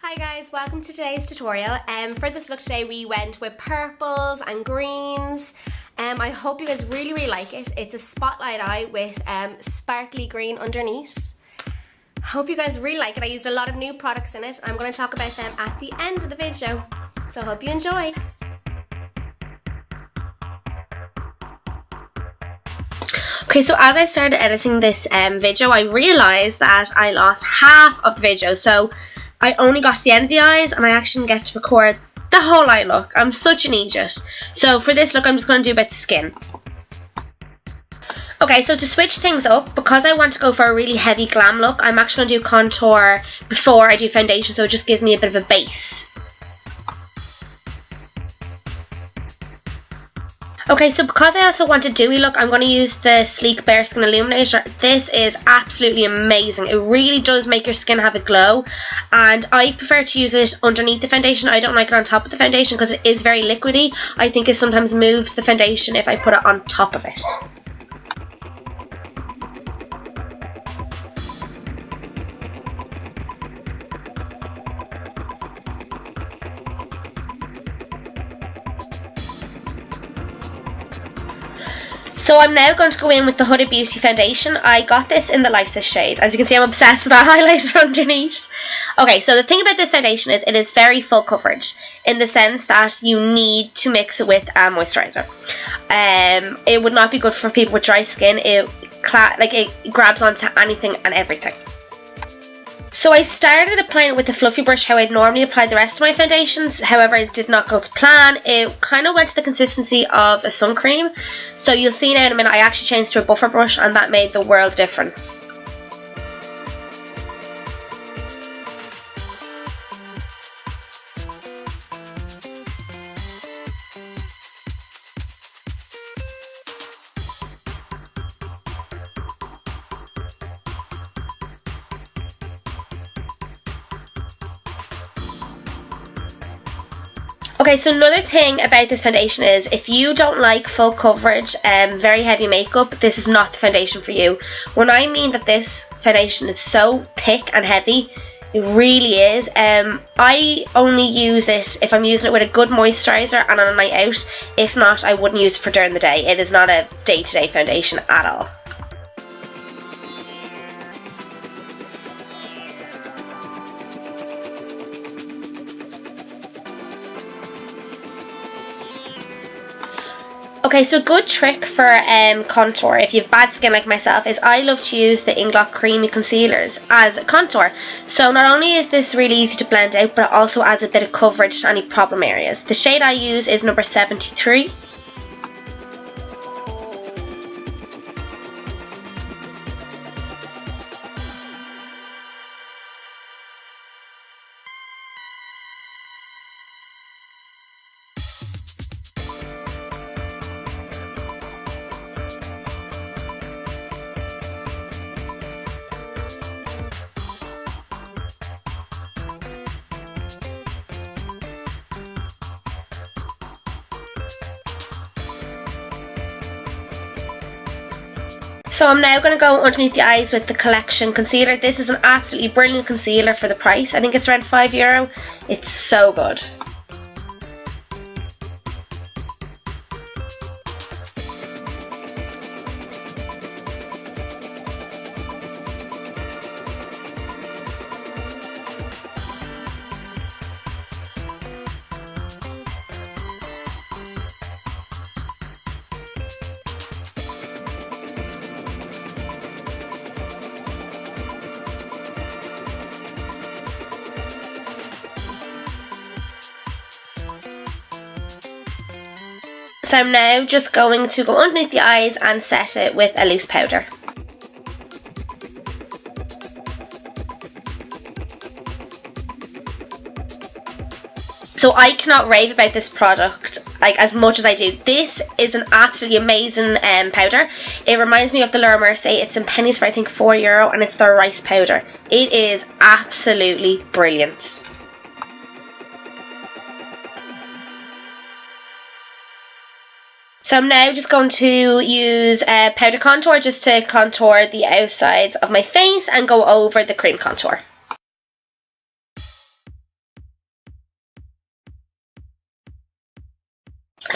Hi guys, welcome to today's tutorial. For this look today we went with purples and greens. I hope you guys really like it. It's a spotlight eye with sparkly green underneath. Hope you guys really like it. I used a lot of new products in it. I'm going to talk about them at the end of the video. So I hope you enjoy. Okay, so as I started editing this video, I realised that I lost half of the video. So I only got to the end of the eyes and I actually didn't get to record the whole eye look. I'm such an idiot. So for this look, I'm just going to do about the skin. Okay, so to switch things up, because I want to go for a really heavy glam look, I'm actually going to do contour before I do foundation, so it just gives me a bit of a base. Okay, so because I also want a dewy look, I'm going to use the Sleek Bare Skin Illuminator. This is absolutely amazing. It really does make your skin have a glow, and I prefer to use it underneath the foundation. I don't like it on top of the foundation because it is very liquidy. I think it sometimes moves the foundation if I put it on top of it. So I'm now going to go in with the Huda Beauty Foundation. I got this in the lightest shade. As you can see, I'm obsessed with that highlighter underneath. Okay, so the thing about this foundation is it is very full coverage in the sense that you need to mix it with a moisturiser. It would not be good for people with dry skin. It grabs onto anything and everything. So I started applying it with a fluffy brush how I'd normally apply the rest of my foundations. However, it did not go to plan. It kind of went to the consistency of a sun cream. So you'll see now in a minute I actually changed to a buffer brush and that made the world of difference. Okay, so another thing about this foundation is if you don't like full coverage, very heavy makeup, this is not the foundation for you. When I mean that this foundation is so thick and heavy, it really is. I only use it if I'm using it with a good moisturiser and on a night out. If not, I wouldn't use it for during the day. It is not a day-to-day foundation at all. Okay, so a good trick for contour, if you have bad skin like myself, is I love to use the Inglot Creamy Concealers as a contour. So not only is this really easy to blend out, but it also adds a bit of coverage to any problem areas. The shade I use is number 73. So I'm now going to go underneath the eyes with the Collection Concealer. This is an absolutely brilliant concealer for the price. I think it's around €5. It's so good. So I'm now just going to go underneath the eyes and set it with a loose powder. So I cannot rave about this product like as much as I do. This is an absolutely amazing powder. It reminds me of the Laura Mercier. It's in pennies for I think €4 and it's their rice powder. It is absolutely brilliant. So I'm now just going to use powder contour just to contour the outsides of my face and go over the cream contour.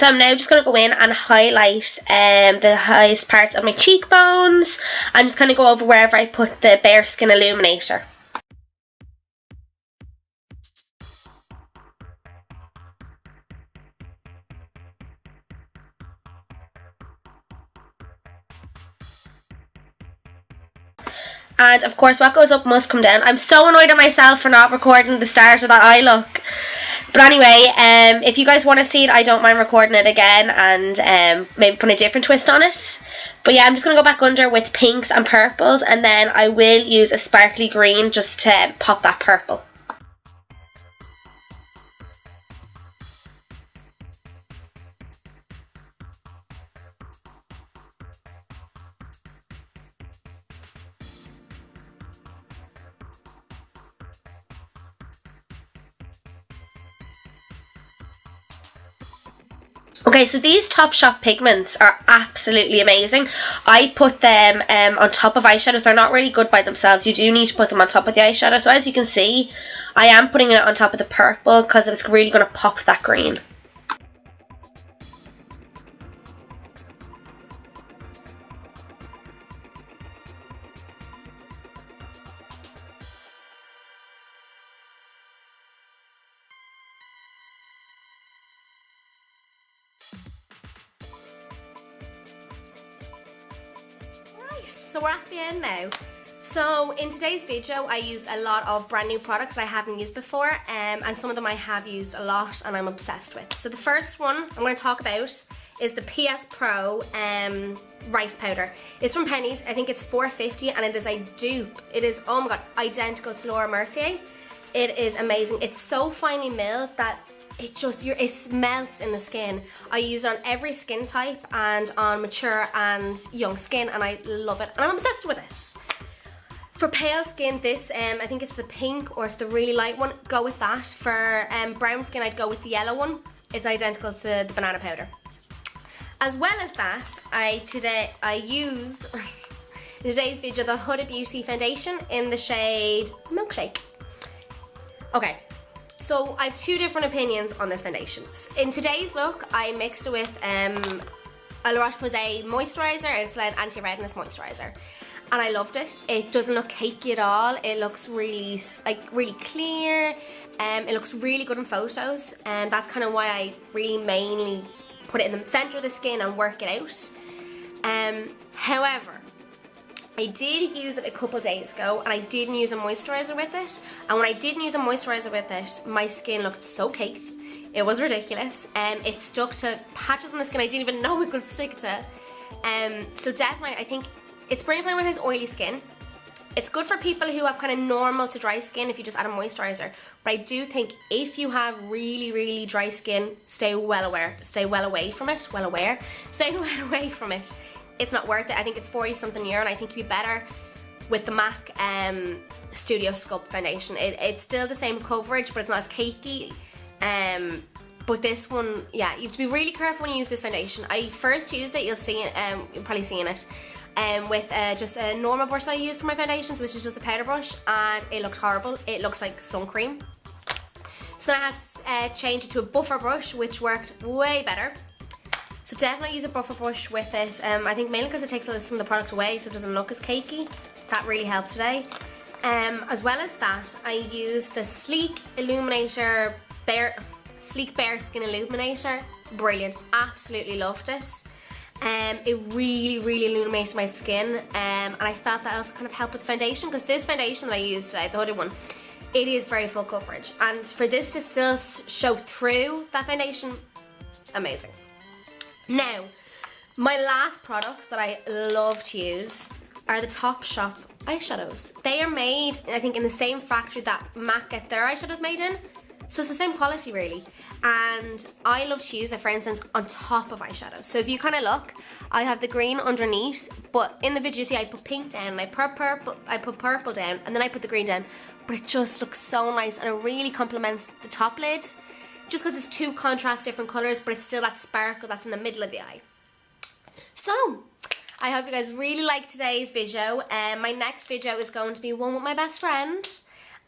So I'm now just going to go in and highlight the highest parts of my cheekbones, and just kind of go over wherever I put the Bare Skin Illuminator. And of course, what goes up must come down. I'm so annoyed at myself for not recording the start of that eye look. But anyway, if you guys want to see it, I don't mind recording it again and maybe put a different twist on it. But yeah, I'm just going to go back under with pinks and purples, and then I will use a sparkly green just to pop that purple. Okay, so these Topshop pigments are absolutely amazing. I put them on top of eyeshadows. They're not really good by themselves. You do need to put them on top of the eyeshadow. So as you can see, I am putting it on top of the purple because it's really going to pop that green. So we're at the end now. So in today's video I used a lot of brand new products that I haven't used before, and some of them I have used a lot and I'm obsessed with. So the first one I'm going to talk about is the PS Pro rice powder. It's from Penny's. I think it's $4.50 and it is a dupe. It is, oh my god, identical to Laura Mercier. It is amazing. It's so finely milled that it melts in the skin. I use it on every skin type and on mature and young skin, and I love it and I'm obsessed with it. For pale skin, this I think it's the pink or it's the really light one, go with that. For brown skin, I'd go with the yellow one. It's identical to the banana powder. As well as that, I used in today's video the Huda Beauty Foundation in the shade Milkshake. Okay, so I have two different opinions on this foundation. In today's look, I mixed it with a La Roche-Posay moisturiser. It's like an anti-redness moisturiser, and I loved it. It doesn't look cakey at all. It looks really clear. It looks really good in photos, and that's kind of why I really mainly put it in the centre of the skin and work it out. However, I did use it a couple days ago and I didn't use a moisturiser with it, and when I didn't use a moisturiser with it, my skin looked so caked. It was ridiculous. It stuck to patches on the skin I didn't even know it could stick to. So definitely I think it's brilliant for anyone who has oily skin. It's good for people who have kind of normal to dry skin if you just add a moisturiser. But I do think if you have really dry skin, stay well away from it. It's not worth it. I think it's 40 something euro, and I think you'd be better with the MAC Studio Sculpt foundation. It's still the same coverage, but it's not as cakey. But this one, yeah, you have to be really careful when you use this foundation. I first used it, you'll see it, you'll probably seen it, with just a normal brush that I used for my foundations, which is just a powder brush, and it looked horrible. It looks like sun cream. So then I had to change it to a buffer brush, which worked way better. So definitely use a buffer brush with it. I think mainly because it takes some of the product away, so it doesn't look as cakey. That really helped today. As well as that, I used the Sleek Bare Skin Illuminator. Brilliant. Absolutely loved it. It really illuminated my skin, and I felt that also kind of helped with the foundation, because this foundation that I used today, the hooded one, it is very full coverage, and for this to still show through that foundation, amazing. Now, my last products that I love to use are the Topshop eyeshadows. They are made, I think, in the same factory that MAC get their eyeshadows made in, so it's the same quality really. And I love to use it, for instance, on top of eyeshadows. So if you kind of look, I have the green underneath, but in the video you see I put pink down, and I put purple down, and then I put the green down. But it just looks so nice, and it really complements the top lid, just because it's two contrast different colours, but it's still that sparkle that's in the middle of the eye. So, I hope you guys really liked today's video. My next video is going to be one with my best friend,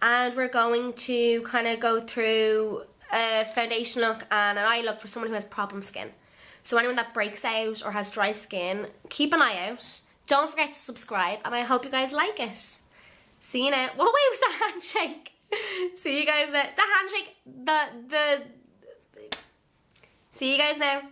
and we're going to kind of go through a foundation look and an eye look for someone who has problem skin. So anyone that breaks out or has dry skin, keep an eye out. Don't forget to subscribe, and I hope you guys like it. See you now. What way was the handshake? See you guys now. The handshake, see you guys now.